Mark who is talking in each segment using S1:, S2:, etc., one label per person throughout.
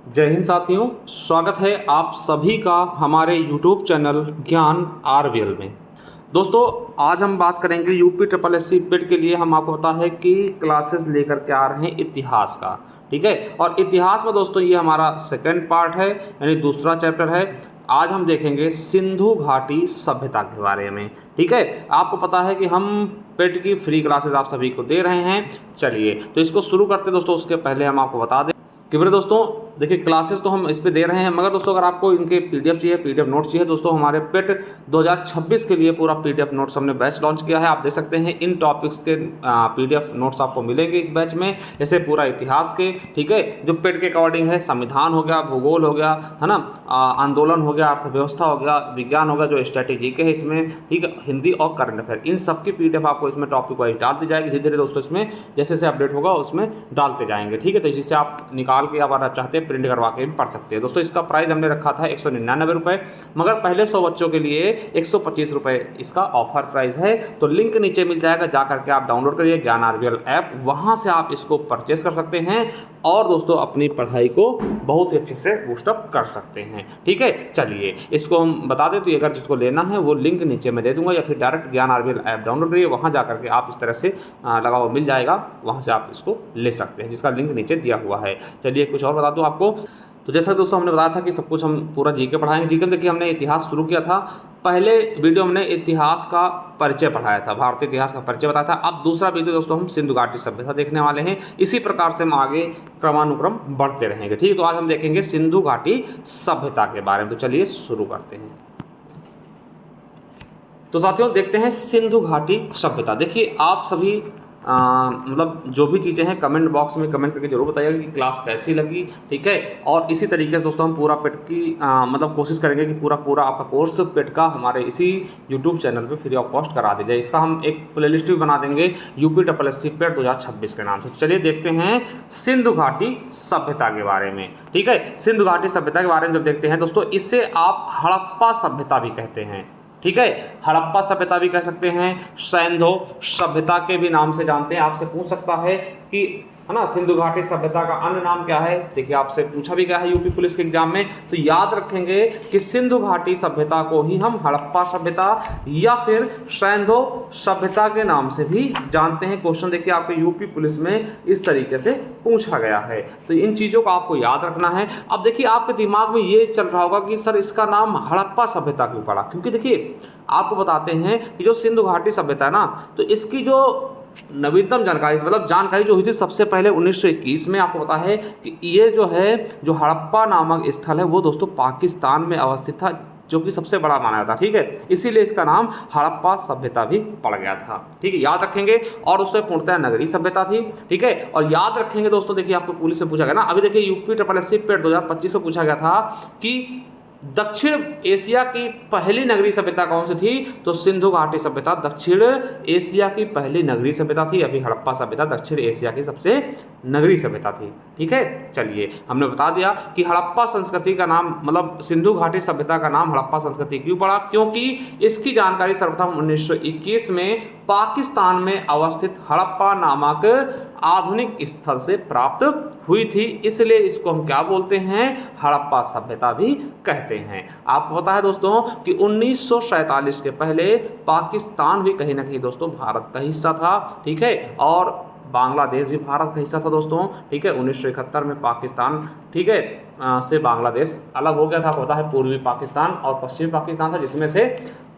S1: जय हिंद साथियों, स्वागत है आप सभी का हमारे YouTube चैनल ज्ञान आरवीएल में। दोस्तों, आज हम बात करेंगे यूपी ट्रिपल एससी पेट के लिए। हम आपको पता है कि क्लासेस लेकर के आ रहे हैं इतिहास का, ठीक है। और इतिहास में दोस्तों ये हमारा सेकंड पार्ट है, यानी दूसरा चैप्टर है। आज हम देखेंगे सिंधु घाटी सभ्यता के बारे में, ठीक है। आपको पता है कि हम पेट की फ्री क्लासेस आप सभी को दे रहे हैं। चलिए तो इसको शुरू करते दोस्तों। उसके पहले हम आपको बता दें कि मेरे दोस्तों देखिए, क्लासेस तो हम इस पे दे रहे हैं, मगर दोस्तों अगर आपको इनके पीडीएफ चाहिए, पीडीएफ नोट्स चाहिए दोस्तों, हमारे पेट 2026 के लिए पूरा पीडीएफ नोट्स हमने बैच लॉन्च किया है। आप देख सकते हैं इन टॉपिक्स के पीडीएफ नोट्स आपको मिलेंगे इस बैच में, जैसे पूरा इतिहास के, ठीक है, जो पेट के अकॉर्डिंग है, संविधान हो गया, भूगोल हो गया, है ना, आंदोलन हो गया, अर्थव्यवस्था हो गया, विज्ञान हो गया, जो स्ट्रैटेजी के है इसमें, ठीक है, हिंदी और करंट अफेयर, इन सब की पीडीएफ आपको इसमें टॉपिक वाइज डाल दी जाएगी। धीरे धीरे दोस्तों इसमें जैसे जैसे अपडेट होगा उसमें डालते जाएंगे, ठीक है। तो जिससे आप निकाल के अगर आप चाहते हैं प्रिंट करवा के भी पढ़ सकते हैं। दोस्तों इसका प्राइस हमने रखा था 199 रुपये, मगर पहले 100 बच्चों के लिए 125 रुपये इसका ऑफर प्राइस है। तो लिंक नीचे मिल जाएगा, जा करके आप डाउनलोड करिए ज्ञान आरवीएल ऐप, वहाँ से आप इसको परचेस कर सकते हैं और दोस्तों अपनी पढ़ाई को बहुत ही अच्छे से बूस्टअप कर सकते हैं, ठीक है। चलिए इसको हम बता दें, तो अगर जिसको लेना है वो लिंक नीचे में दे दूंगा, या फिर डायरेक्ट ज्ञान आरवीएल ऐप डाउनलोड करिए, वहाँ जा करके आप इस तरह से लगा हुआ मिल जाएगा, वहाँ से आप इसको ले सकते हैं, जिसका लिंक नीचे दिया हुआ है। चलिए कुछ और बता दूँ आपको। तो जैसा दोस्तों हमने बताया था कि सब कुछ हम पूरा जीके पढ़ाएंगे। जीके में देखिए हमने इतिहास शुरू किया था, पहले वीडियो हमने इतिहास का परिचय पढ़ाया था, भारतीय इतिहास का परिचय बताया था। अब दूसरा वीडियो दोस्तों हम सिंधु घाटी सभ्यता देखने वाले हैं। इसी प्रकार से हम आगे क्रमानुक्रम बढ़ते रहेंगे, ठीक है। तो आज हम देखेंगे सिंधु घाटी सभ्यता के बारे में। तो चलिए शुरू करते हैं। तो साथियों देखते हैं सिंधु घाटी सभ्यता। देखिए आप सभी मतलब जो भी चीज़ें हैं कमेंट बॉक्स में कमेंट करके जरूर बताइएगा कि क्लास कैसी लगी, ठीक है। और इसी तरीके से दोस्तों हम पूरा पेट की मतलब कोशिश करेंगे कि पूरा आपका कोर्स पेट का हमारे इसी यूट्यूब चैनल पे फ्री ऑफ कॉस्ट करा दी जाए। इसका हम एक प्लेलिस्ट भी बना देंगे यूपी ट्रिपल एससी पेट 2026 के नाम से। चलिए देखते हैं सिंधु घाटी सभ्यता के बारे में, ठीक है। सिंधु घाटी सभ्यता के बारे में जब देखते हैं दोस्तों, इसे आप हड़प्पा सभ्यता भी कहते हैं, ठीक है। हड़प्पा सभ्यता भी कह सकते हैं, सैंधो सभ्यता के भी नाम से जानते हैं। आपसे पूछ सकता है कि, है ना, सिंधु घाटी सभ्यता का अन्य नाम क्या है। देखिए आपसे पूछा भी गया है यूपी पुलिस के एग्जाम में, तो याद रखेंगे कि सिंधु घाटी सभ्यता को ही हम हड़प्पा सभ्यता या फिर सैंधो सभ्यता के नाम से भी जानते हैं। क्वेश्चन देखिए आपके यूपी पुलिस में इस तरीके से पूछा गया है, तो इन चीज़ों को आपको याद रखना है। अब देखिए आपके दिमाग में ये चल रहा होगा कि सर इसका नाम हड़प्पा सभ्यता क्यों पड़ा, क्योंकि देखिए आपको बताते हैं कि जो सिंधु घाटी सभ्यता है ना, तो इसकी जो नवीनतम जानकारी, मतलब जानकारी जो हुई थी सबसे पहले 1921 में, आपको पता है कि ये जो है, जो हड़प्पा नामक स्थल है वो दोस्तों पाकिस्तान में अवस्थित था, जो कि सबसे बड़ा माना जाता, ठीक है। इसीलिए इसका नाम हड़प्पा सभ्यता भी पड़ गया था, ठीक है, याद रखेंगे। और उसमें पूर्णतः नगरीय सभ्यता थी, ठीक है। और याद रखेंगे दोस्तों, देखिए आपको पुलिस से पूछा गया ना, अभी देखिए यूपी ट्रिपल एससी पेट 2025 से पूछा गया था कि दक्षिण एशिया की पहली नगरीय सभ्यता कौन सी थी, तो सिंधु घाटी सभ्यता दक्षिण एशिया की पहली नगरीय सभ्यता थी। अभी हड़प्पा सभ्यता दक्षिण एशिया की सबसे नगरीय सभ्यता थी, ठीक है। चलिए हमने बता दिया कि हड़प्पा संस्कृति का नाम, मतलब सिंधु घाटी सभ्यता का नाम हड़प्पा संस्कृति क्यों पड़ा, क्योंकि इसकी जानकारी सर्वप्रथम 1921 में पाकिस्तान में अवस्थित हड़प्पा नामक आधुनिक स्थल से प्राप्त हुई थी, इसलिए इसको हम क्या बोलते हैं, हड़प्पा सभ्यता भी कहते हैं। आपको पता है दोस्तों कि 1947 के पहले पाकिस्तान भी कहीं ना कहीं दोस्तों भारत का हिस्सा था, ठीक है। और बांग्लादेश भी भारत का हिस्सा था दोस्तों, ठीक है। 1971 में पाकिस्तान, ठीक है, से बांग्लादेश अलग हो गया था। पता है पूर्वी पाकिस्तान और पश्चिमी पाकिस्तान था, जिसमें से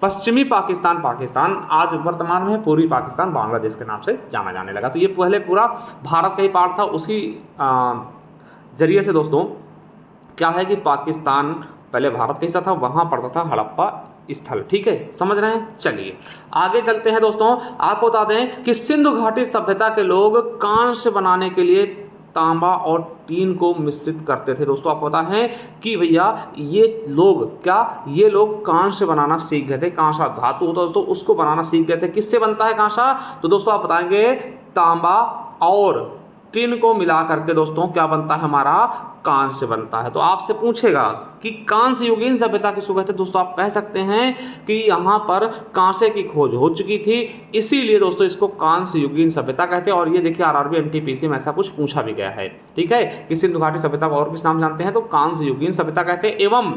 S1: पश्चिमी पाकिस्तान आज वर्तमान में पूर्वी पाकिस्तान बांग्लादेश के नाम से जाना जाने लगा। तो ये पहले पूरा भारत का ही पार्ट था। उसी जरिए से दोस्तों क्या है कि पाकिस्तान पहले भारत का हिस्सा था, वहाँ पड़ता था हड़प्पा स्थल, ठीक है, समझ रहे हैं। चलिए आगे चलते हैं दोस्तों। आपको बता दें कि सिंधु घाटी सभ्यता के लोग कांस्य बनाने के लिए तांबा और टीन को मिश्रित करते थे। दोस्तों आपको पता है कि भैया ये लोग कांस्य बनाना सीख गए थे। कांसा धातु होता है दोस्तों, उसको बनाना सीख गए थे। किससे बनता है कांसा, तो दोस्तों आप बताएंगे तांबा और टिन को मिला करके दोस्तों क्या बनता है, हमारा कांस्य बनता है। तो आपसे पूछेगा कि कांस्य युगीन सभ्यता किसको कहते हैं, दोस्तों आप कह सकते हैं कि यहाँ पर कांसे की खोज हो चुकी थी, इसीलिए दोस्तों इसको कांस्य युगीन सभ्यता कहते हैं। और ये देखिए आरआरबी एनटीपीसी में ऐसा कुछ पूछा भी गया है, ठीक है, कि सिंधु घाटी सभ्यता को और किस नाम जानते हैं, तो कांस्य युगीन सभ्यता कहते हैं। एवं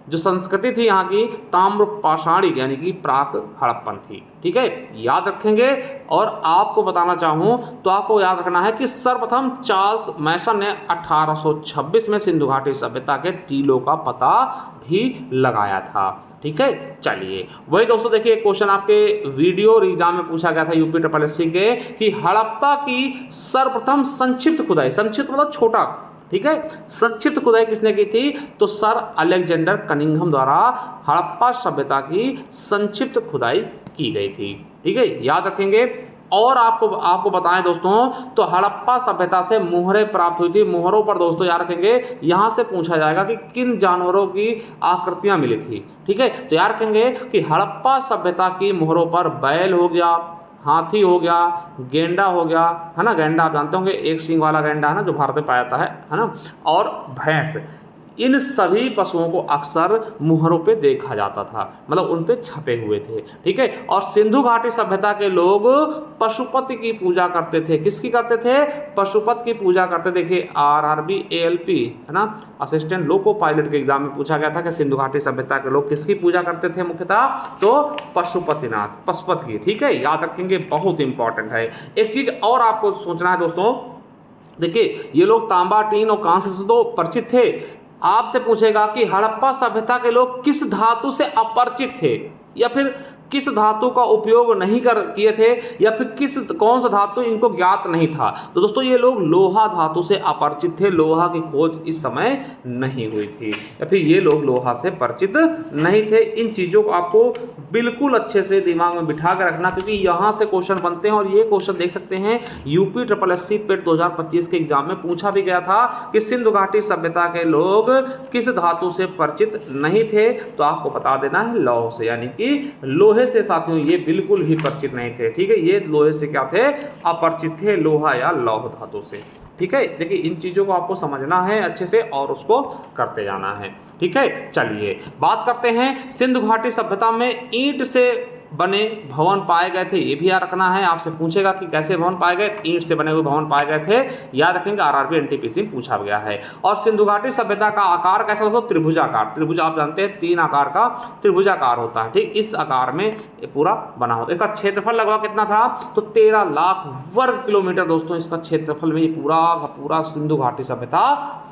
S1: जो संस्कृति थी यहाँ की ताम्र पाषाणिक यानी कि प्राक हड़प्पन थी, ठीक है, याद रखेंगे। और आपको बताना चाहूँ तो आपको याद रखना है कि सर्वप्रथम चार्ल्स मैसन ने 1826 में सिंधु घाटी सभ्यता के टीलों का पता भी लगाया था, ठीक है। चलिए वही दोस्तों देखिए क्वेश्चन आपके वीडियो एग्जाम में पूछा गया था यूपी SSSC के कि हड़प्पा की सर्वप्रथम संक्षिप्त खुदाई, संक्षिप्त मतलब छोटा, ठीक है, संक्षिप्त खुदाई किसने की थी, तो सर अलेक्जेंडर कनिंघम द्वारा हड़प्पा सभ्यता की संक्षिप्त खुदाई की गई थी, ठीक है, याद रखेंगे। और आपको बताएं दोस्तों तो हड़प्पा सभ्यता से मुहरें प्राप्त हुई थी। मुहरों पर दोस्तों याद रखेंगे यहाँ से पूछा जाएगा कि किन जानवरों की आकृतियां मिली थी, ठीक है, तो याद रखेंगे कि हड़प्पा सभ्यता की मुहरों पर बैल हो गया, हाथी हो गया, गेंडा हो गया, है ना, गेंडा आप जानते होंगे एक सींग वाला गेंडा है ना जो भारत में पाया जाता है ना, और भैंस, इन सभी पशुओं को अक्सर मुहरों पे देखा जाता था, मतलब उन पे छपे हुए थे, ठीक है। और सिंधु घाटी सभ्यता के लोग पशुपति की पूजा करते थे, किसकी करते थे, पशुपति की पूजा करते। देखिए आरआरबी एएलपी है ना, असिस्टेंट लोको पायलट के एग्जाम में पूछा गया था कि सिंधु घाटी सभ्यता के लोग किसकी पूजा करते थे मुख्यतः, तो पशुपतिनाथ, पशुपति की, ठीक है, याद रखेंगे, बहुत इंपॉर्टेंट है। एक चीज और आपको सोचना है दोस्तों, देखिए ये लोग तांबा, टीन और कांस्य से तो परिचित थे। आपसे पूछेगा कि हड़प्पा सभ्यता के लोग किस धातु से अपरिचित थे, या फिर किस धातु का उपयोग नहीं किए थे, या फिर कौन सा धातु इनको ज्ञात नहीं था, तो दोस्तों ये लोग लोहा धातु से अपरिचित थे। लोहा की खोज इस समय नहीं हुई थी, या फिर ये लोग लोहा से परिचित नहीं थे। इन चीज़ों को आपको बिल्कुल अच्छे से दिमाग में बिठा कर रखना, क्योंकि यहाँ से क्वेश्चन बनते हैं। और ये क्वेश्चन देख सकते हैं यूपी SSSC पेट 2025 के एग्जाम में पूछा भी गया था कि सिंधु घाटी सभ्यता के लोग किस धातु से परिचित नहीं थे, तो आपको बता देना है लौह से, यानी कि लोहे से साथियों ये बिल्कुल ही परिचित नहीं थे, ठीक है, ये लोहे से क्या थे, अपरिचित थे, लोहा या लौह धातु से, ठीक है। देखिए इन चीजों को आपको समझना है अच्छे से और उसको करते जाना है, ठीक है। चलिए बात करते हैं सिंधु घाटी सभ्यता में ईंट से बने भवन पाए गए थे, ये भी याद रखना है। आपसे पूछेगा कि कैसे भवन पाए गए, ईंट से बने हुए भवन पाए गए थे, याद रखेंगे, आरआरबी एनटीपीसी में पूछा गया है। और सिंधु घाटी सभ्यता का आकार कैसा होता है, त्रिभुजाकार, त्रिभुज आप जानते हैं 3 आकार का त्रिभुजाकार होता है, ठीक, इस आकार में ये पूरा बना होता है। इसका क्षेत्रफल लगभग कितना था, तो 13 लाख वर्ग किलोमीटर दोस्तों इसका क्षेत्रफल में ये पूरा सिंधु घाटी सभ्यता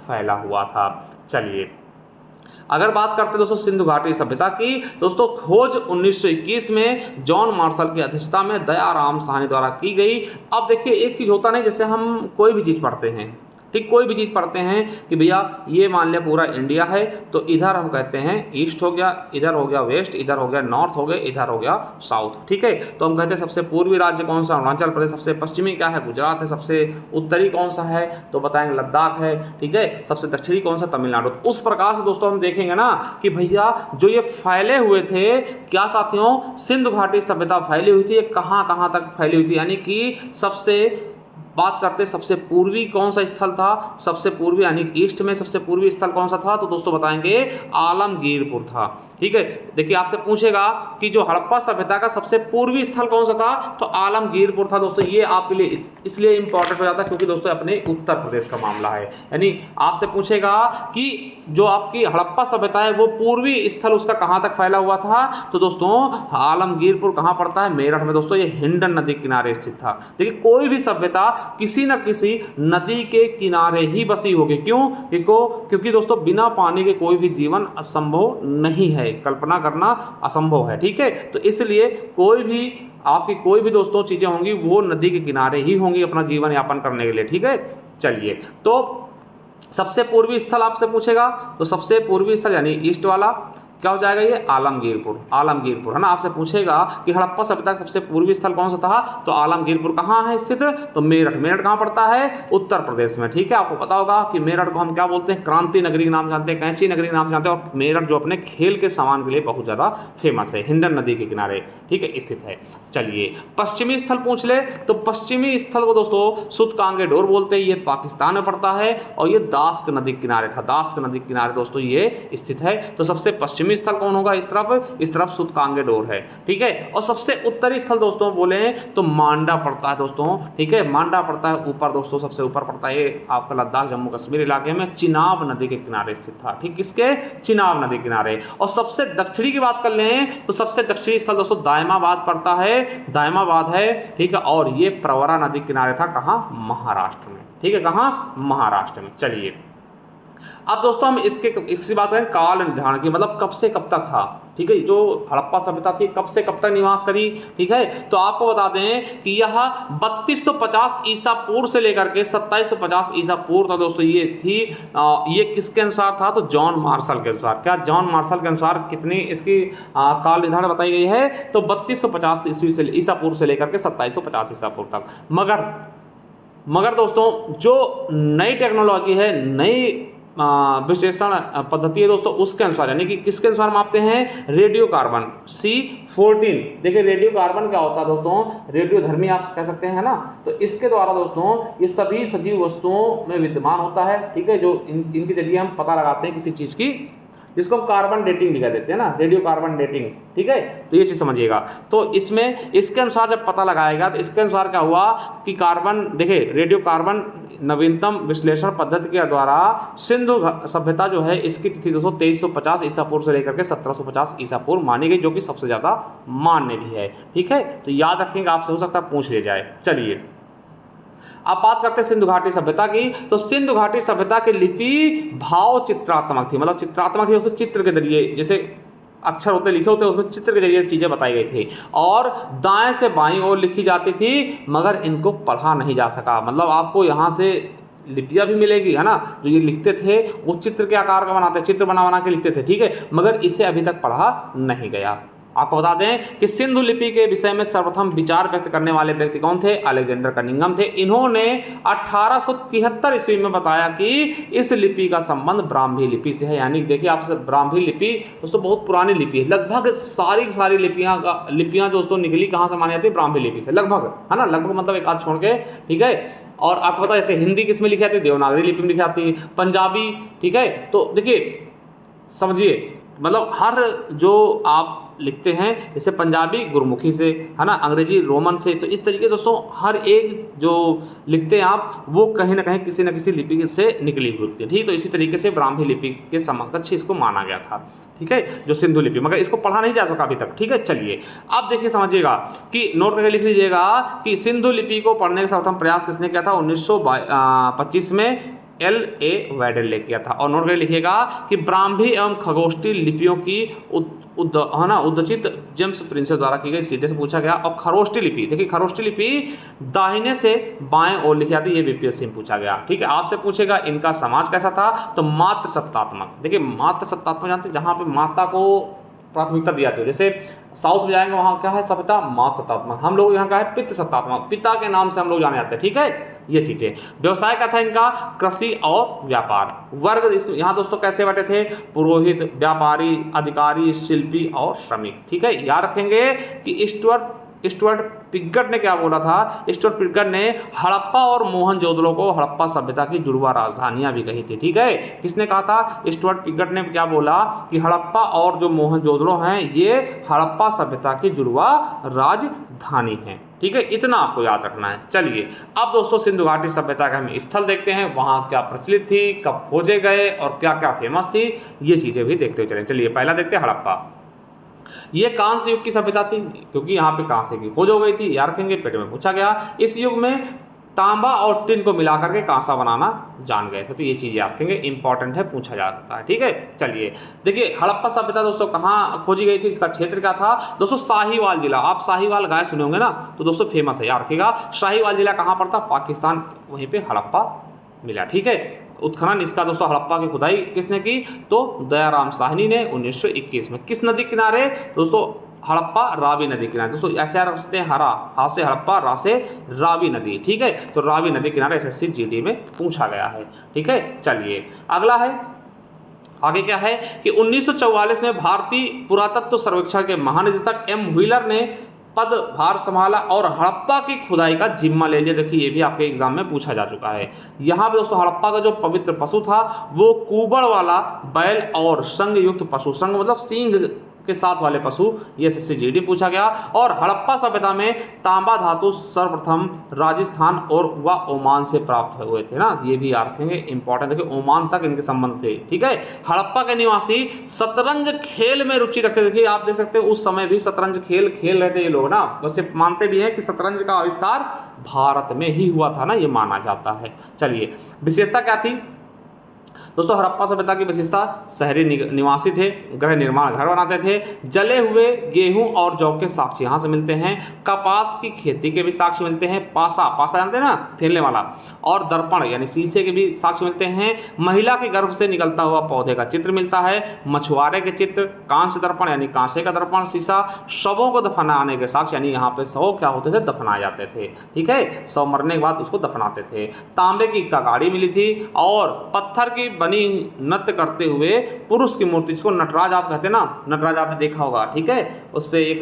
S1: फैला हुआ था। चलिए अगर बात करते हैं दोस्तों सिंधु घाटी सभ्यता की, दोस्तों खोज 1921 में जॉन मार्शल की अध्यक्षता में दयाराम साहनी द्वारा की गई। अब देखिए एक चीज़ होता नहीं, जैसे हम कोई भी चीज़ पढ़ते हैं, ठीक, कोई भी चीज़ पढ़ते हैं कि भैया ये मान लिया पूरा इंडिया है, तो इधर हम कहते हैं ईस्ट हो गया, इधर हो गया वेस्ट, इधर हो गया नॉर्थ हो गया, इधर हो गया साउथ, ठीक है। तो हम कहते हैं सबसे पूर्वी राज्य कौन सा, अरुणाचल प्रदेश, सबसे पश्चिमी क्या है, गुजरात है, सबसे उत्तरी कौन सा है, तो बताएंगे लद्दाख है, ठीक है, सबसे दक्षिणी कौन सा, तमिलनाडु। उस प्रकार से दोस्तों हम देखेंगे ना कि भैया जो ये फैले हुए थे, क्या साथियों, सिंधु घाटी सभ्यता फैली हुई थी, ये कहाँ कहाँ तक फैली हुई थी, यानी कि सबसे बात करते सबसे पूर्वी कौन सा स्थल था, सबसे पूर्वी यानी ईस्ट में सबसे पूर्वी स्थल कौन सा था, तो दोस्तों बताएंगे आलमगीरपुर था, ठीक है। देखिए आपसे पूछेगा कि जो हड़प्पा सभ्यता का सबसे पूर्वी स्थल कौन सा था, तो आलमगीरपुर था दोस्तों। ये आपके लिए इसलिए इंपॉर्टेंट हो जाता है क्योंकि दोस्तों अपने उत्तर प्रदेश का मामला है, यानी आपसे पूछेगा कि जो आपकी हड़प्पा सभ्यता है वो पूर्वी स्थल उसका कहाँ तक फैला हुआ था, तो दोस्तों आलमगीरपुर कहाँ पड़ता है, मेरठ में दोस्तों, ये हिंडन नदी किनारे स्थित था। देखिए कोई भी सभ्यता किसी न किसी नदी के किनारे ही बसी होगी, क्यों, क्योंकि दोस्तों बिना पानी के कोई भी जीवन असंभव नहीं है, कल्पना करना असंभव है, ठीक है। तो इसलिए कोई भी दोस्तों चीजें होंगी वो नदी के किनारे ही होंगी अपना जीवन यापन करने के लिए, ठीक है। चलिए तो सबसे पूर्वी स्थल आपसे पूछेगा, तो सबसे पूर्वी स्थल यानी ईस्ट वाला क्या हो जाएगा ये, आलमगीरपुर। आलमगीरपुर है ना। आपसे पूछेगा कि हड़प्पा सभ्यता का सबसे पूर्वी स्थल कौन सा था, तो आलमगीरपुर कहाँ है स्थित, तो मेरठ। मेरठ कहाँ पड़ता है, उत्तर प्रदेश में। ठीक है, आपको पता होगा कि मेरठ को हम क्या बोलते हैं, क्रांति नगरी के नाम जानते हैं, कैंची नगरी के नाम जानते हैं, और मेरठ जो अपने खेल के सामान के लिए बहुत ज़्यादा फेमस है, हिंडन नदी के किनारे, ठीक है, स्थित है। चलिए पश्चिमी स्थल पूछ ले, तो पश्चिमी स्थल को दोस्तों सुतकांगे डोर बोलते हैं, ये पाकिस्तान में पड़ता है और ये दास्क नदी के किनारे था। दास्क नदी के किनारे दोस्तों ये स्थित है। तो सबसे पश्चिमी स्थल कौन होगा इस तरफ सुतकांगे डोर है। ठीक है, और सबसे उत्तरी स्थल दोस्तों बोले तो मांडा पड़ता है दोस्तों। ठीक है, मांडा पड़ता है ऊपर दोस्तों, सबसे ऊपर पड़ता है आपका लद्दाख जम्मू कश्मीर इलाके में, चिनाब नदी के किनारे स्थित था। ठीक, किसके, चिनाब नदी के किनारे। और सबसे दक्षिणी की बात कर लें तो सबसे दक्षिणी स्थल दोस्तों दायमाबाद पड़ता है, दायमाबाद है। ठीक है, और ये प्रवरा नदी किनारे था, कहाँ, महाराष्ट्र में। ठीक है, कहाँ, महाराष्ट्र में। चलिए अब दोस्तों हम इसकी बात करें काल निर्धारण की, मतलब कब से कब तक था। ठीक है, जो हड़प्पा सभ्यता थी कब से कब तक निवास करी। ठीक है, तो आपको बता दें कि यह 3250 ईसा पूर्व से लेकर के 2750 ईसा पूर्व तक दोस्तों ये थी। ये किसके अनुसार था, तो जॉन मार्शल के अनुसार। क्या, जॉन मार्शल के अनुसार कितनी इसकी काल निर्धारण बताई गई है, तो 3250 ईस्वी से ईसा पूर्व से लेकर के 2750 ईसा पूर्व तक। मगर दोस्तों जो नई टेक्नोलॉजी है, नई विश्लेषण पद्धति है दोस्तों, उसके अनुसार, यानी कि किसके अनुसार मापते हैं, रेडियो कार्बन C14। देखिए रेडियो कार्बन क्या होता है दोस्तों, रेडियोधर्मी आप कह सकते हैं ना। तो इसके द्वारा दोस्तों ये सभी सजीव वस्तुओं में विद्यमान होता है। ठीक है, जो इनके जरिए हम पता लगाते हैं किसी चीज़ की, जिसको हम कार्बन डेटिंग भी कह देते हैं ना, रेडियो कार्बन डेटिंग। ठीक है, तो ये चीज़ समझिएगा। तो इसमें इसके अनुसार जब पता लगाएगा तो इसके अनुसार क्या हुआ कि कार्बन, देखिए रेडियो कार्बन नवीनतम विश्लेषण पद्धति के द्वारा सिंधु सभ्यता जो है इसकी तिथि दोस्तों 2350 ईसा पूर्व से लेकर के 1750 ईसा पूर्व मानी गई, जो कि सबसे ज़्यादा मान्य भी है। ठीक है, तो याद रखेंगे, आपसे हो सकता है पूछ लिया जाए। चलिए अब बात करते हैं सिंधु घाटी सभ्यता की। तो सिंधु घाटी सभ्यता की लिपि भाव चित्रात्मक थी, मतलब चित्रात्मक थी, उसको चित्र के जरिए, जैसे अक्षर होते लिखे होते उसमें चित्र के जरिए चीज़ें बताई गई थी, और दाएं से बाईं ओर लिखी जाती थी, मगर इनको पढ़ा नहीं जा सका। मतलब आपको यहाँ से लिपियाँ भी मिलेगी है ना, जो ये लिखते थे वो चित्र के आकार का बनाते, चित्र बना के लिखते थे। ठीक है, मगर इसे अभी तक पढ़ा नहीं गया। आपको बता दें कि सिंधु लिपि के विषय में सर्वप्रथम विचार व्यक्त करने वाले व्यक्ति कौन थे, अलेक्जेंडर कनिंघम थे। इन्होंने 1873 ईस्वी में बताया कि इस लिपि का संबंध ब्राह्मी लिपि से है। यानी देखिए आप ब्राह्मी लिपि दोस्तों बहुत पुरानी लिपि है, लगभग सारी लिपियां दोस्तों निकली कहाँ से मानी जाती है, ब्राह्मी लिपि से, लगभग है ना, लगभग मतलब एक आध छोड़ के। ठीक है, और आपको पता है जैसे हिंदी किस में लिखी जाती है, देवनागरी लिपि में लिखी जाती है, पंजाबी। ठीक है, तो देखिए समझिए, मतलब हर जो आप लिखते हैं, जैसे पंजाबी गुरमुखी से है ना, अंग्रेजी रोमन से, तो इस तरीके दोस्तों हर एक जो लिखते हैं आप वो कहीं ना कहीं किसी न किसी लिपि से निकली हुई होती है। ठीक, तो इसी तरीके से ब्राह्मी लिपि के समकक्ष इसको माना गया था। ठीक है, जो सिंधु लिपि, मगर इसको पढ़ा नहीं जा सका अभी तक। ठीक है, चलिए अब देखिए समझिएगा कि नोट करके लिख लीजिएगा कि सिंधु लिपि को पढ़ने का सर्वप्रथम प्रयास किसने किया था, 1925 में L.A. वैडल ने किया था। और नोट करके लिखिएगा कि ब्राह्मी एवं खगोष्ठी लिपियों की उद्चित जेम्स प्रिंसेस द्वारा की गई, सीधे से पूछा गया। और खरोष्ठी लिपि, देखिए खरोष्ठी लिपि दाहिने से बाएं ओर लिखी जाती है, ये बीपीएससी में पूछा गया। ठीक है, आपसे पूछेगा इनका समाज कैसा था, तो मातृ सत्तात्मक। देखिए मातृ सत्तात्मक जानते हैं, जहाँ पे माता को प्राथमिकता दी जाती है। जैसे साउथ में जाएंगे वहाँ क्या है सभ्यता, मातृ सत्तात्मक। हम लोग यहाँ क्या है, पितृ सत्तात्मक, पिता के नाम से हम लोग जाने जाते हैं। ठीक है, ये चीजें। व्यवसाय क्या था इनका, कृषि और व्यापार। वर्ग यहाँ दोस्तों कैसे बटे थे, पुरोहित, व्यापारी, अधिकारी, शिल्पी और श्रमिक। ठीक है, याद रखेंगे कि स्टुअर्ट पिगट ने क्या बोला था, स्टुअर्ट पिगट ने हड़प्पा और मोहनजोदड़ो को हड़प्पा सभ्यता की जुड़वा राजधानियां भी कही थी। ठीक है, किसने कहा था, स्टुअर्ट पिगट ने क्या बोला कि हड़प्पा और जो मोहनजोदड़ो हैं ये हड़प्पा सभ्यता की जुड़वा राजधानी है। ठीक है, इतना आपको याद रखना है। चलिए अब दोस्तों सिंधु घाटी सभ्यता का हम स्थल देखते हैं, वहाँ क्या प्रचलित थी, कब खोजे गए और क्या क्या फेमस थी, ये चीजें भी देखते हुए चलें। चलिए पहला देखते हैं हड़प्पा। ये कांस्य युग की सभ्यता थी, क्योंकि यहाँ पे कांस्य की खोज हो गई थी, याद रखेंगे, पेट में पूछा गया। इस युग में तांबा और टिन को मिलाकर के कांसा बनाना जान गए थे, तो ये चीज़ याद रखेंगे, इंपॉर्टेंट है, पूछा जा सकता है। ठीक है, चलिए देखिए हड़प्पा सभ्यता दोस्तों कहाँ खोजी गई थी, इसका क्षेत्र क्या था दोस्तों, साहिवाल जिला। आप साहिवाल गाय सुने होंगे ना, तो दोस्तों फेमस है, याद रखिएगा। साहिवाल जिला कहाँ पर था, पाकिस्तान, वहीं पे हड़प्पा मिला। ठीक है, उत्खनन इसका दोस्तों हड़प्पा की खुदाई किसने की, तो दयाराम साहनी ने 1921 में। किस नदी किनारे दोस्तों, हड़प्पा रावी नदी किनारे। दोस्तों ऐसे यार रखते हैं, हरा हा से हड़प्पा, रा से रावी नदी, ठीक है, तो रावी नदी किनारे एसएससी जीडी में पूछा गया है, ठीक है। चलिए अगला है, आगे क्या है कि 1944 में भारतीय पुरातत्व सर्वेक्षण के महानिदेशक एम व्हीलर ने पदभार संभाला और हड़प्पा की खुदाई का जिम्मा ले लिया। देखिए ये भी आपके एग्जाम में पूछा जा चुका है। यहाँ पे दोस्तों हड़प्पा का जो पवित्र पशु था वो कुबड़ वाला बैल और संग युक्त पशु, संग मतलब सींग के साथ वाले पशु, ये एसएससी जीडी पूछा गया। और हड़प्पा सभ्यता में तांबा धातु सर्वप्रथम राजस्थान और व ओमान से प्राप्त हुए थे ना, ये भी याद रखेंगे, इंपॉर्टेंट। देखिए ओमान तक इनके संबंध थे, ठीक है। हड़प्पा के निवासी शतरंज खेल में रुचि रखते थे। देखिए आप देख सकते हैं उस समय भी शतरंज खेल रहे थे ये लोग ना, वैसे मानते भी हैं कि शतरंज का आविष्कार भारत में ही हुआ था ना, ये माना जाता है। चलिए विशेषता क्या थी दोस्तों, हड़प्पा सभ्यता की विशेषता शहरी निवासी थे, गृह निर्माण घर बनाते थे, जले हुए गेहूं और जौ के साक्ष्य यहाँ से मिलते हैं, कपास की खेती के भी साक्ष्य मिलते हैं, पासा जानते हैं ना, ठेलने वाला, और दर्पण यानी शीशे के भी साक्ष्य मिलते हैं, महिला के गर्भ से निकलता हुआ पौधे का चित्र मिलता है, मछुआरे के चित्र, कांस्य दर्पण यानी कांसे का दर्पण शीशा, शवों को दफनाने के साक्ष्य यानी यहाँ पे शव क्या होते थे, दफनाए जाते थे, ठीक है, शव मरने के बाद उसको दफनाते थे, तांबे की गाड़ी मिली थी, और पत्थर की बनी नृत्य करते हुए पुरुष की मूर्ति, जिसको नटराज आप कहते हैं ना, नटराज आपने देखा होगा, ठीक है, उस पर एक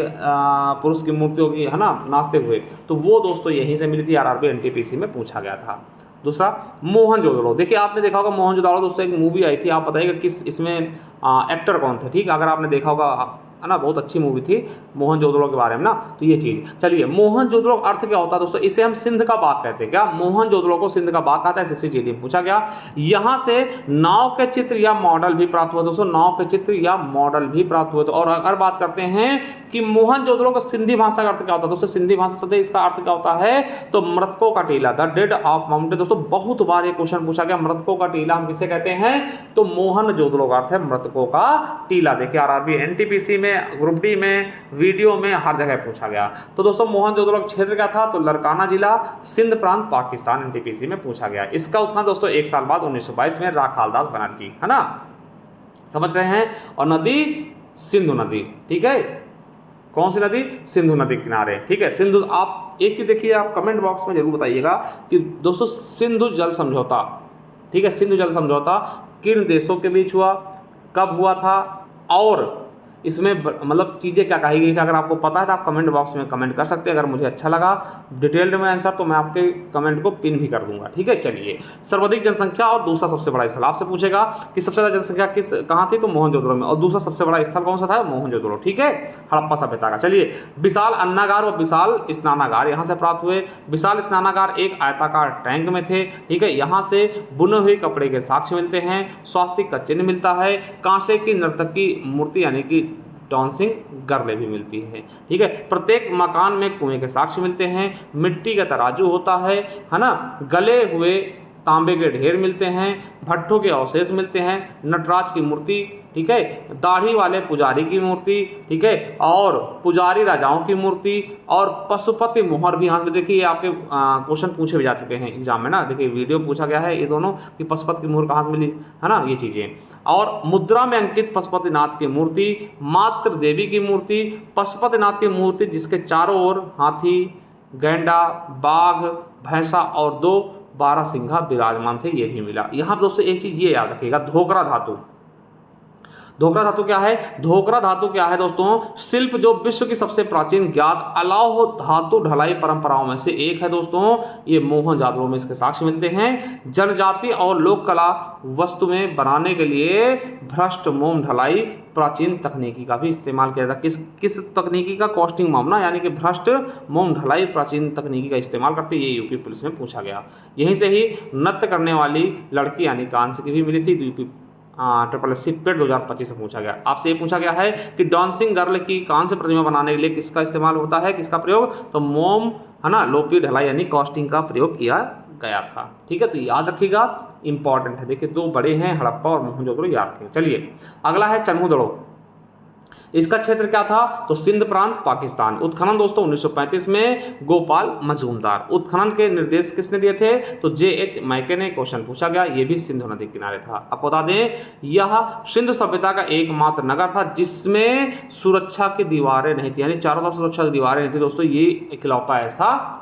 S1: पुरुष की मूर्ति होगी है ना, नाचते हुए, तो वो दोस्तों यहीं से मिली थी, आरआरबी एनटीपीसी में पूछा गया था। दूसरा मोहनजोदड़ो, देखिए आपने देखा होगा मोहनजोदड़ो दोस्तों, एक मूवी आई थी, आप बताइएगा किस इसमें एक्टर कौन थे, ठीक, अगर आपने देखा होगा है ना, बहुत अच्छी मूवी थी मोहनजोदड़ो के बारे में ना, तो ये चीज़। चलिए मोहनजोदड़ो का अर्थ क्या होता है दोस्तों, इसे हम सिंध का बाग कहते हैं, क्या मोहनजोदड़ो को सिंध का बाग कहता है, एसएससी जीडी में पूछा गया। यहाँ से नाव के चित्र या मॉडल भी प्राप्त हुआ दोस्तों, नाव के चित्र या मॉडल भी प्राप्त हुए। तो और अगर बात करते हैं कि मोहनजोदड़ो का सिंधी भाषा का अर्थ क्या होता है दोस्तों, सिंधी भाषा शब्द इसका अर्थ क्या होता है, तो मृतकों का टीला, द डेड ऑफ माउंटेन। दोस्तों बहुत बार ये क्वेश्चन पूछा गया, मृतकों का टीला हम किसे कहते हैं, तो मोहनजोदड़ो का अर्थ है मृतकों का टीला। देखिए आरआरबी एनटीपीसी में, ग्रुप डी में, वीडियो में, हर जगह पूछा गया। तो दोस्तों मोहनजोदड़ो क्षेत्र क्या था, तो लरकाना जिला, सिंध प्रांत, पाकिस्तान, एनटीपीसी में पूछा गया। इसका उत्खनन दोस्तों 1 साल बाद 1922 में राखालदास बनर्जी, है ना, समझ रहे हैं। और नदी सिंधु नदी, ठीक है, कौन सी नदी, सिंधु नदी किनारे, ठीक है। सिंधु, आप एक चीज देखिए, आप कमेंट बॉक्स में जरूर बताइएगा कि दोस्तों सिंधु जल समझौता, ठीक है, सिंधु जल समझौता किन देशों के बीच हुआ, कब हुआ था, और इसमें मतलब चीज़ें क्या कही गई थी। अगर आपको पता है तो आप कमेंट बॉक्स में कमेंट कर सकते हैं। अगर मुझे अच्छा लगा डिटेल्ड में आंसर तो मैं आपके कमेंट को पिन भी कर दूंगा, ठीक है। चलिए सर्वाधिक जनसंख्या और दूसरा सबसे बड़ा स्थल, आपसे पूछेगा कि सबसे ज़्यादा जनसंख्या कहाँ थी, तो मोहनजोदड़ो में, और दूसरा सबसे बड़ा स्थल कौन सा था, मोहनजोदड़ो, ठीक है, हड़प्पा सभ्यता का। चलिए विशाल अन्नागार व विशाल स्नानागार यहाँ से प्राप्त हुए। विशाल स्नानागार एक आयताकार टैंक में थे, ठीक है, यहाँ से बुने हुए कपड़े के साक्ष्य मिलते हैं, स्वास्तिक का चिन्ह मिलता है, कांसे की नर्तक की मूर्ति यानी कि डांसिंग गर्ल भी मिलती है, ठीक है। प्रत्येक मकान में कुएं के साक्ष्य मिलते हैं, मिट्टी का तराजू होता है ना, गले हुए तांबे के ढेर मिलते हैं, भट्ठों के अवशेष मिलते हैं, नटराज की मूर्ति, ठीक है, दाढ़ी वाले पुजारी की मूर्ति, ठीक है, और पुजारी राजाओं की मूर्ति, और पशुपति मोहर भी यहाँ पे देखिए आपके क्वेश्चन पूछे भी जा चुके हैं एग्जाम में ना, देखिए वीडियो पूछा गया है ये दोनों कि पशुपति की मोहर कहाँ से मिली, है ना, ये चीज़ें। और मुद्रा में अंकित पशुपतिनाथ की मूर्ति, मातृ देवी की मूर्ति, पशुपतिनाथ की मूर्ति जिसके चारों ओर हाथी, गैंडा, बाघ, भैंसा और 2 बारहसिंघा विराजमान थे, ये भी मिला। यहाँ दोस्तों एक चीज़ ये याद रखिएगा, धोकरा धातु, धोकरा धातु क्या है, धोकरा धातु क्या है दोस्तों, शिल्प जो विश्व की सबसे प्राचीन ज्ञात अलौह धातु ढलाई परंपराओं में से एक है दोस्तों। ये मोहनजोदड़ो में इसके साक्ष्य मिलते हैं। जनजाति और लोक कला वस्तुएं बनाने के लिए भ्रष्ट मोम ढलाई प्राचीन तकनीकी का भी इस्तेमाल किया था। किस तकनीकी का, कास्टिंग मोम ना, यानी कि भ्रष्ट मोम ढलाई प्राचीन तकनीकी का इस्तेमाल करते, ये यूपी पुलिस में पूछा गया। यहीं से ही नृत्य करने वाली लड़की यानी कांस्य की भी मिली थी, यूपी SSC पेड 2025 से पूछा गया। आपसे ये पूछा गया है कि डांसिंग गर्ल की कांस्य प्रतिमा बनाने के लिए किसका इस्तेमाल होता है, किसका प्रयोग, तो मोम, है ना, लोपी ढलाई यानी कास्टिंग का प्रयोग किया गया था, ठीक है। तो याद रखिएगा, इंपॉर्टेंट है। देखिए 2 बड़े हैं, हड़प्पा और मोहनजोदड़ो, याद रखिएगा। चलिए अगला है चन्हुदड़ो। इसका क्षेत्र क्या था? तो सिंध प्रांत, पाकिस्तान। उत्खनन दोस्तों 1935 में गोपाल मजूमदार। उत्खनन के निर्देश किसने दिए थे? तो जे.एच. मैके ने। क्वेश्चन पूछा गया, ये भी सिंधु नदी किनारे था। आपको बता दें, यह सिंधु सभ्यता का एकमात्र नगर था जिसमें सुरक्षा की दीवारें नहीं थी, यानी चारों तरफ सुरक्षा की दीवारें नहीं थी दोस्तों। ये इकलौता ऐसा,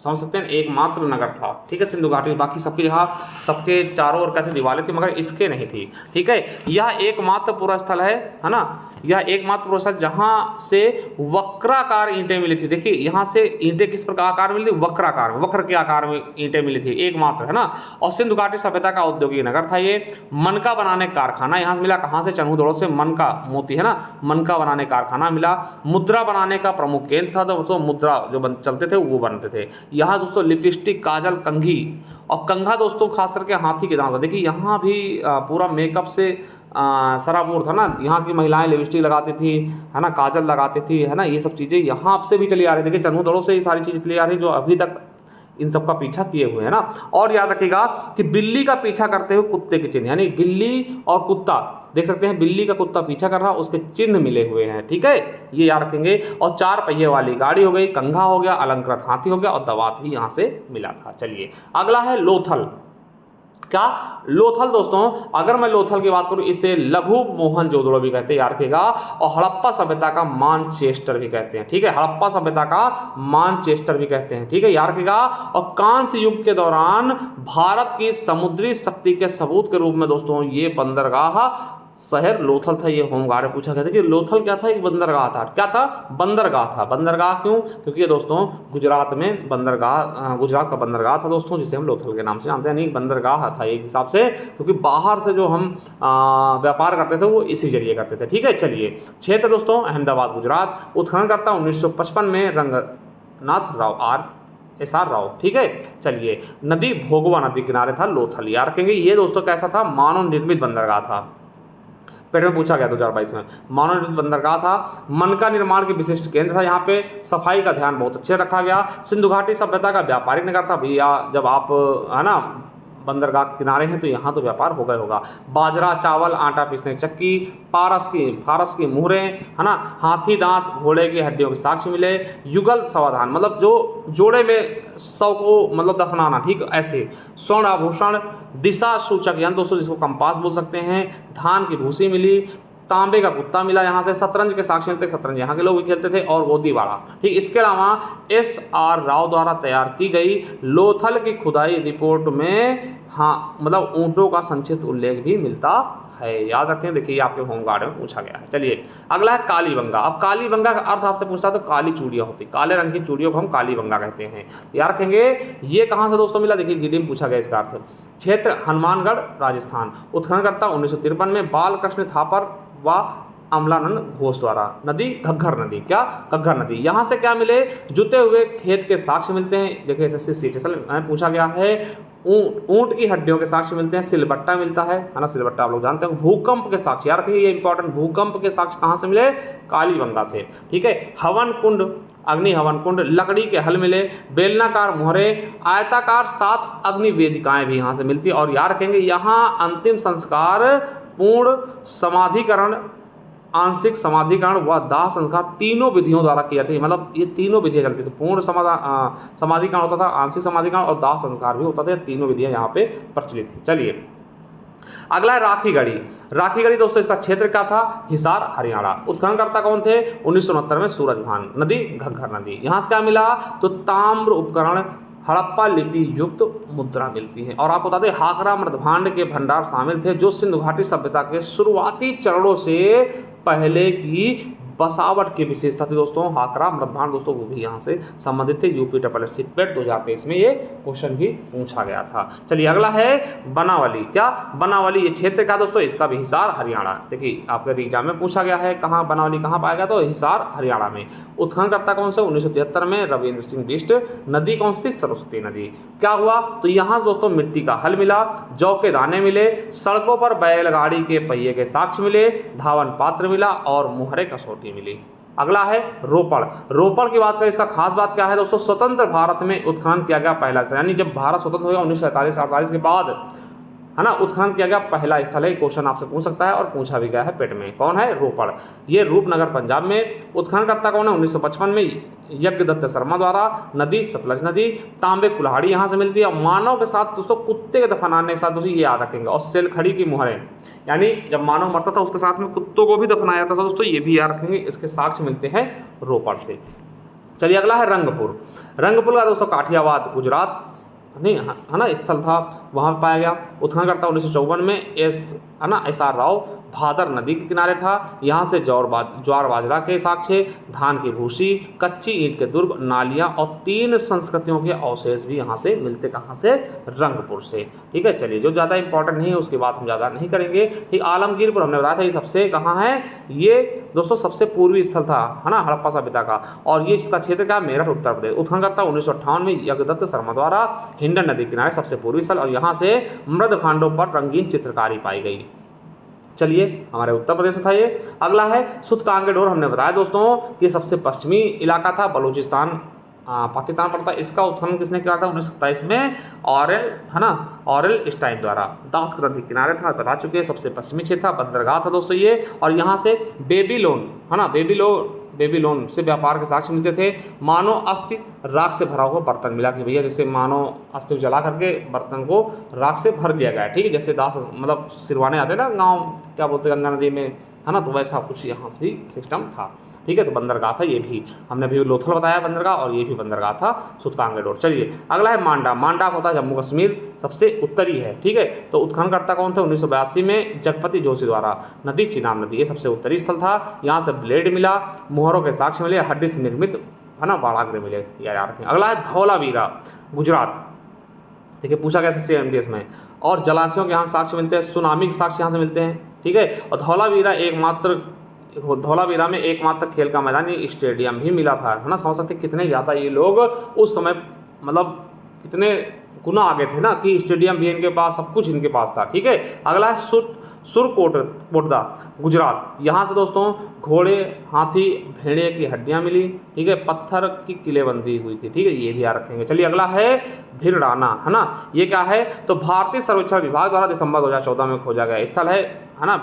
S1: समझ सकते हैं, एकमात्र नगर था। ठीक है, सिंधु घाटी। बाकी सबके जगह सबके चारों ओर कैसे दीवारें थी, मगर इसके नहीं थी। ठीक है, यह एकमात्र पूरा स्थल है ना, यह एकमात्र पूरा स्थल जहां से वक्राकार ईंटें मिली थी। देखिए यहाँ से ईंटें किस प्रकार आकार में मिली थी? वक्राकार में, वक्र के आकार में ईंटें मिली थी, एकमात्र, है ना। और सिंधु घाटी सभ्यता का औद्योगिक नगर था ये। मनका बनाने कारखाना यहाँ से मिला, कहाँ से? चन्हू दड़ों से। मनका मोती, है ना, मनका बनाने कारखाना मिला। मुद्रा बनाने का प्रमुख केंद्र था, तो मुद्रा जो चलते थे वो बनते थे यहाँ दोस्तों। लिपस्टिक, काजल, कंघी और कंघा दोस्तों खास करके हाथी के दांत। देखिए यहाँ भी पूरा मेकअप से सराबोर था ना। यहाँ की महिलाएं लिपस्टिक लगाती थी, है ना, काजल लगाती थी, है ना। ये सब चीज़ें यहाँ से भी चली आ रही। देखिए चन्हू दड़ों से ये सारी चीज़ें चली आ रही जो अभी तक इन सब का पीछा किए हुए हैं ना। और याद रखिएगा कि बिल्ली का पीछा करते हुए कुत्ते के चिन्ह, यानी बिल्ली और कुत्ता, देख सकते हैं बिल्ली का कुत्ता पीछा कर रहा, उसके चिन्ह मिले हुए हैं। ठीक है, ये याद रखेंगे। और 4 पहिए वाली गाड़ी हो गई, कंघा हो गया, अलंकृत हाथी हो गया और दवात भी यहाँ से मिला था। चलिए अगला है लोथल। क्या? लोथल दोस्तों, अगर मैं लोथल की बात करूं, इसे लघु मोहनजोदड़ो भी कहते हैं, याद रखिएगा। और हड़प्पा सभ्यता का मानचेस्टर भी कहते हैं। ठीक है, हड़प्पा सभ्यता का मानचेस्टर भी कहते हैं। ठीक है, याद रखिएगा। और कांस्य युग के दौरान भारत की समुद्री शक्ति के सबूत के रूप में दोस्तों ये बंदरगाह शहर लोथल था। ये होमगार्ड में पूछा गया था कि लोथल क्या था? एक बंदरगाह था। क्या था? बंदरगाह था। बंदरगाह क्यों? क्योंकि ये दोस्तों गुजरात में बंदरगाह, गुजरात का बंदरगाह था दोस्तों, जिसे हम लोथल के नाम से जानते हैं। नहीं, बंदरगाह था एक हिसाब से, क्योंकि बाहर से जो हम व्यापार करते थे वो इसी जरिए करते थे। ठीक है, चलिए क्षेत्र दोस्तों अहमदाबाद, गुजरात। उत्खननकर्ता 1955 में रंगनाथ राव, SR राव। ठीक है, चलिए नदी भोगवा नदी किनारे था लोथल। याद रखेंगे, ये दोस्तों कैसा था? मानव निर्मित बंदरगाह था। पेट में पूछा गया 2022 में। मानव निर्मित बंदरगाह था। मनका निर्माण के विशिष्ट केंद्र था। यहाँ पे सफाई का ध्यान बहुत अच्छे रखा गया। सिंधु घाटी सभ्यता का व्यापारिक नगर था। भैया जब आप, है ना, बंदरगाह के किनारे हैं तो यहाँ तो व्यापार होगा ही होगा। बाजरा, चावल, आटा पीसने की चक्की, फारस की मुहरें, है ना, हाथी दांत, घोड़े की हड्डियों के साक्ष्य मिले। युगल समाधान, मतलब जो जोड़े में शव को मतलब दफनाना, ठीक ऐसे। स्वर्ण आभूषण, दिशा सूचक यंत्र दोस्तों, जिसको कंपास बोल सकते हैं। धान की भूसी मिली। तांबे का कुत्ता मिला यहाँ से। शतरंज के साक्ष्य मिलते, शतरंज यहाँ के लोग भी खेलते थे। और गोदीबाड़ा। ठीक, इसके अलावा SR राव द्वारा तैयार की गई लोथल की खुदाई रिपोर्ट में, हाँ, मतलब ऊंटों का संक्षिप्त उल्लेख भी मिलता है। याद रखें, देखिए आपके होमगार्ड में पूछा गया है। चलिए अगला है कालीबंगा। अब कालीबंगा का अर्थ आपसे पूछता है तो काली चूड़ियाँ होती, काले रंग की चूड़ियों को हम कालीबंगा कहते हैं। याद रखेंगे, ये कहाँ से दोस्तों मिला? देखिए जीडी में पूछा गया इसका अर्थ। क्षेत्र हनुमानगढ़, राजस्थान। उत्खननकर्ता 1953 में बालकृष्ण थापर व अमलानंद घोष द्वारा। नदी घग्घर नदी। क्या? घग्घर नदी। यहाँ से क्या मिले? जुते हुए खेत के साक्ष्य मिलते हैं। देखिए SSC CHSL में पूछा गया है। ऊंट की हड्डियों के साक्ष्य मिलते हैं। सिलबट्टा मिलता है ना, सिलबट्टा आप लोग जानते हैं। भूकंप के साक्ष्य, याद रखिए ये इंपॉर्टेंट, भूकंप के साक्ष्य कहाँ से मिले? कालीबंगा से। ठीक है, हवन कुंड, अग्नि हवन कुंड, लकड़ी के हल मिले। बेलनाकार मोहरे, आयताकार 7 अग्नि वेदिकाएं भी यहाँ से मिलती है। और याद रखेंगे, यहाँ अंतिम संस्कार, पूर्ण समाधिकरण, आंशिक समाधिकरण व दाह संस्कार तीनों विधियों द्वारा किया था। मतलब ये तीनों विधियाँ चलती थी। पूर्ण समाधिकरण होता था, आंशिक समाधिकरण और दाह संस्कार भी होता था। तीनों विधियाँ यहाँ पे प्रचलित थी। चलिए अगला है राखीगढ़ी। राखीगढ़ी दोस्तों, इसका क्षेत्र क्या था? हिसार, हरियाणा। उत्खननकर्ता कौन थे? 1969 में सूरजभान। नदी घग्घर नदी। यहाँ से क्या मिला? तो ताम्र उपकरण, हड़प्पा लिपि युक्त मुद्रा मिलती है। और आपको बता दें, हाकरा मृदभांड के भंडार शामिल थे जो सिंधु घाटी सभ्यता के शुरुआती चरणों से पहले की बसावट की विशेषता थी दोस्तों। हाकरा मृदभांड दोस्तों वो भी यहाँ से संबंधित थे। UPSSC पेट 2023 में ये क्वेश्चन भी पूछा गया था। चलिए अगला है बनावली। क्या? बनावली ये क्षेत्र का दोस्तों, इसका भी हिसार, हरियाणा। देखिए आपके एग्जाम में पूछा गया है कहाँ बनावली कहाँ पाया गया? तो हिसार, हरियाणा में। उत्खननकर्ता कौन से? 1973 में रविंद्र सिंह बिष्ट। नदी कौन सी थी? सरस्वती नदी। क्या हुआ? तो यहाँ से दोस्तों मिट्टी का हल मिला, जौ के दाने मिले, सड़कों पर बैलगाड़ी के पहिए के साक्ष्य मिले, धावन पात्र मिला और मुहरे कसौटी मिली। अगला है रोपड़। रोपड़ की बात करें, इसका खास बात क्या है दोस्तों? स्वतंत्र भारत में उत्खनन किया गया पहला स्थल, यानी जब भारत स्वतंत्र हो गया 1947-48 के बाद है ना, उत्खनन किया गया पहला स्थल है। क्वेश्चन आपसे पूछ सकता है और पूछा भी गया है पेट में। कौन है? रोपड़। ये रूपनगर पंजाब में। उत्खननकर्ता कौन है? 1955 में यज्ञदत्त शर्मा द्वारा। नदी सतलज नदी। तांबे कुल्हाड़ी यहाँ से मिलती है। और मानव के साथ दोस्तों कुत्ते के दफनाने के साथ दोस्तों ये याद रखेंगे। और सेलखड़ी की मुहरें, यानी जब मानव मरता था उसके साथ में कुत्तों को भी दफनाया जाता था दोस्तों, ये भी याद रखेंगे। इसके साक्ष्य मिलते हैं रोपड़ से। चलिए अगला है रंगपुर। रंगपुर का दोस्तों काठियावाद गुजरात नहीं है ना स्थल था, वहाँ पाया गया। उत्खननकर्ता 1954 में है ना SR राव। भादर नदी के किनारे था। यहाँ से ज्वार बाजरा के साक्ष्य, धान की भूसी, कच्ची ईंट के दुर्ग, नालियाँ और 3 संस्कृतियों के अवशेष भी यहाँ से मिलते। कहाँ से? रंगपुर से। ठीक है, चलिए जो ज़्यादा इंपॉर्टेंट नहीं है उसकी बात हम ज़्यादा नहीं करेंगे। ठीक, आलमगीरपुर हमने बताया था ये सबसे कहाँ है, ये दोस्तों सबसे पूर्वी स्थल था, है ना, हड़प्पा सभ्यता का। और ये इसका क्षेत्र क्या? मेरठ उत्तर प्रदेश। उत्खननकर्ता 1958 में यज्ञदत्त शर्मा द्वारा। हिंडन नदी किनारे सबसे पूर्वी स्थल। और यहाँ से मृद भांडों पर रंगीन चित्रकारी पाई गई। चलिए हमारे उत्तर प्रदेश में था ये। अगला है सुतकांगेडोर। हमने बताया दोस्तों कि सबसे पश्चिमी इलाका था, बलूचिस्तान पाकिस्तान पड़ता है। इसका उत्खनन किसने किया था? 1927 में ऑरेल, है ना, ऑरेल स्टाइन द्वारा। दास नदी किनारे था, बता चुके हैं। सबसे पश्चिमी क्षेत्र था, बंदरगाह था दोस्तों ये। और यहाँ से बेबीलोन, है ना, बेबीलोन से व्यापार के साक्ष्य मिलते थे। मानव अस्थि राख से भरा हुआ बर्तन मिला कि भैया जैसे मानव अस्थि जला करके बर्तन को राख से भर दिया गया है। ठीक है, जैसे दास मतलब सिरवाने आते हैं ना गांव, क्या बोलते हैं, गंगा नदी में, है ना, तो वैसा कुछ यहाँ से भी सिस्टम था। ठीक है, तो बंदरगाह था ये भी। हमने अभी लोथल बताया बंदरगाह, और ये भी बंदरगाह था सुतकांगेडोर। चलिए अगला है मांडा। मांडा होता है जम्मू कश्मीर, सबसे उत्तरी है। ठीक है, तो उत्खननकर्ता कौन थे? 1982 में जगपति जोशी द्वारा। नदी चिनाब नदी, ये सबसे उत्तरी स्थल था। यहाँ से ब्लेड मिला, मुहरों के साक्ष्य मिले, हड्डी से निर्मित, है ना, बाड़ागृह मिले। याद रखें। अगला है धौलावीरा गुजरात। देखिए पूछा गया CMDS में। और जलाशयों के यहाँ साक्ष्य मिलते हैं, सुनामी के साक्ष्य यहाँ से मिलते हैं। ठीक है, और धौलावीरा में एकमात्र खेल का मैदान, ये स्टेडियम भी मिला था, है ना। समझ सकते कितने ज़्यादा ये लोग उस समय मतलब कितने गुना आगे थे ना, कि स्टेडियम भी इनके पास, सब कुछ इनके पास था। ठीक है, अगला है सुरकोटदा गुजरात। यहाँ से दोस्तों घोड़े, हाथी, भेड़े की हड्डियाँ मिली। ठीक है, पत्थर की किलेबंदी हुई थी। ठीक है, ये भी याद रखेंगे। चलिए अगला है भिरडाना, है ना। ये क्या है? तो भारतीय सर्वेक्षण विभाग द्वारा दिसंबर 2014 में खोजा गया स्थल है ना।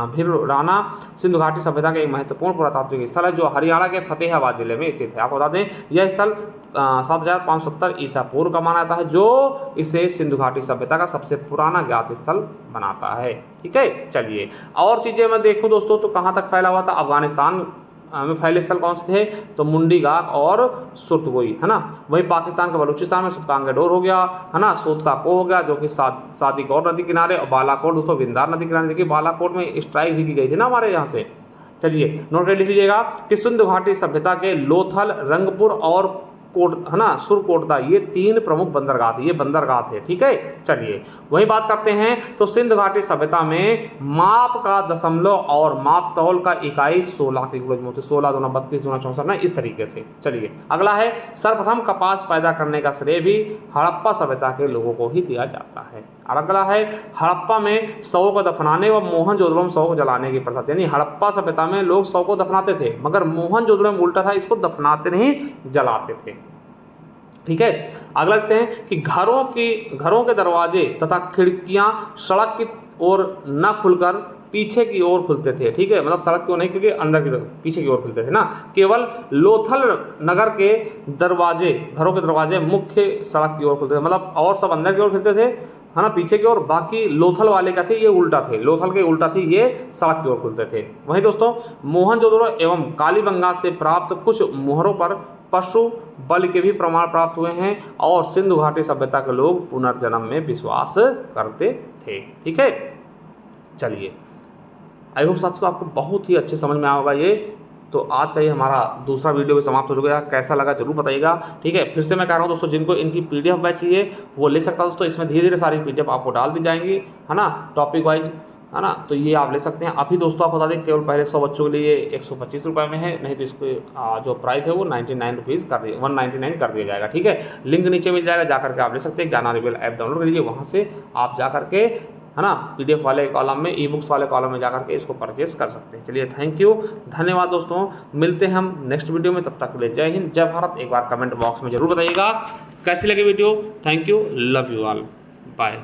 S1: भिरडाना सिंधु घाटी सभ्यता का एक महत्वपूर्ण पुरातात्विक स्थल है, जो हरियाणा के फतेहाबाद जिले में स्थित है। आपको बता दें यह स्थल 7570 ईसा पूर्व का माना जाता है, जो इसे सिंधु घाटी सभ्यता का सबसे पुराना ज्ञात स्थल बनाता है। ठीक है, चलिए और चीज़ें मैं देखूं दोस्तों तो कहाँ तक फैला हुआ था। अफगानिस्तान में फैले स्थल कौन से थे? तो मुंडी गाक और सुरतगोई, है ना। वही पाकिस्तान के बलूचिस्तान में सुतकांगेडोर हो गया, है ना, सोतका को हो गया जो कि सादीकोट नदी किनारे, और बालाकोट दोस्तों विंदार नदी किनारे। देखिए बालाकोट में स्ट्राइक भी की गई थी ना हमारे यहाँ से। चलिए नोट कर लीजिएगा कि सिंधु घाटी सभ्यता के लोथल, रंगपुर और है ना सुरकोटदा, ये 3 प्रमुख बंदरगाह थे। ये बंदरगाह थे। ठीक है, चलिए वही बात करते हैं। तो सिंधु घाटी सभ्यता में माप का दशमलव और माप तौल का इकाई 16 के गुणज में होते, 16 दूना 32 दूना 64 ना, इस तरीके से। चलिए अगला है सर्वप्रथम कपास पैदा करने का श्रेय भी हड़प्पा सभ्यता के लोगों को ही दिया जाता है। और अगला है हड़प्पा में शवों को दफनाने व मोहनजोदड़ो में शवों को जलाने की प्रथा। यानी हड़प्पा सभ्यता में लोग शव को दफनाते थे, मगर मोहनजोदड़ो में उल्टा था, इसको दफनाते नहीं जलाते थे। ठीक है, अगला देखते हैं कि घरों के दरवाजे तथा खिड़कियां सड़क की ओर न खुलकर पीछे की ओर खुलते थे। ठीक है, मतलब सड़क की ओर नहीं खुलके अंदर की तरफ पीछे की ओर खुलते थे ना। केवल लोथल नगर के दरवाजे, घरों के दरवाजे मुख्य सड़क की ओर खुलते थे, मतलब और सब अंदर की ओर खुलते थे, है ना, पीछे की ओर। बाकी लोथल वाले का थे ये उल्टा थे, लोथल के उल्टा थी, ये सड़क की ओर खुलते थे। वहीं दोस्तों मोहनजोदड़ो एवं कालीबंगा से प्राप्त कुछ मुहरों पर पशु बल के भी प्रमाण प्राप्त हुए हैं, और सिंधु घाटी सभ्यता के लोग पुनर्जन्म में विश्वास करते थे। ठीक है, चलिए आई होप साथियों आपको बहुत ही अच्छे समझ में आया होगा ये। तो आज का ये हमारा दूसरा वीडियो भी समाप्त हो गया। कैसा लगा जरूर बताइएगा। ठीक है, फिर से मैं कह रहा हूँ दोस्तों, जिनको इनकी PDF बैच चाहिए वो ले सकता है दोस्तों। इसमें धीरे धीरे सारी PDF आपको डाल दी जाएंगी, है ना, टॉपिक वाइज, है ना। तो ये आप ले सकते हैं। अभी दोस्तों आपको बता दें केवल पहले 100 बच्चों के लिए 125 रुपये में है, नहीं तो इसको जो प्राइस है वो 99 रुपीज़ कर दिए, 199 कर दिया जाएगा। ठीक है, लिंक नीचे मिल जाएगा, जा करके आप ले सकते हैं। ज्ञान रिवील ऐप डाउनलोड कर लीजिए, वहाँ से आप जा करके, है ना, PDF वाले कॉलम में, ई-बुक्स वाले कॉलम में जा करके इसको परचेस कर सकते हैं। चलिए थैंक यू, धन्यवाद दोस्तों। मिलते हैं हम नेक्स्ट वीडियो में, तब तक के लिए जय हिंद, जय भारत। एक बार कमेंट बॉक्स में जरूर बताइएगा कैसी लगी video. Thank you, love you all, bye.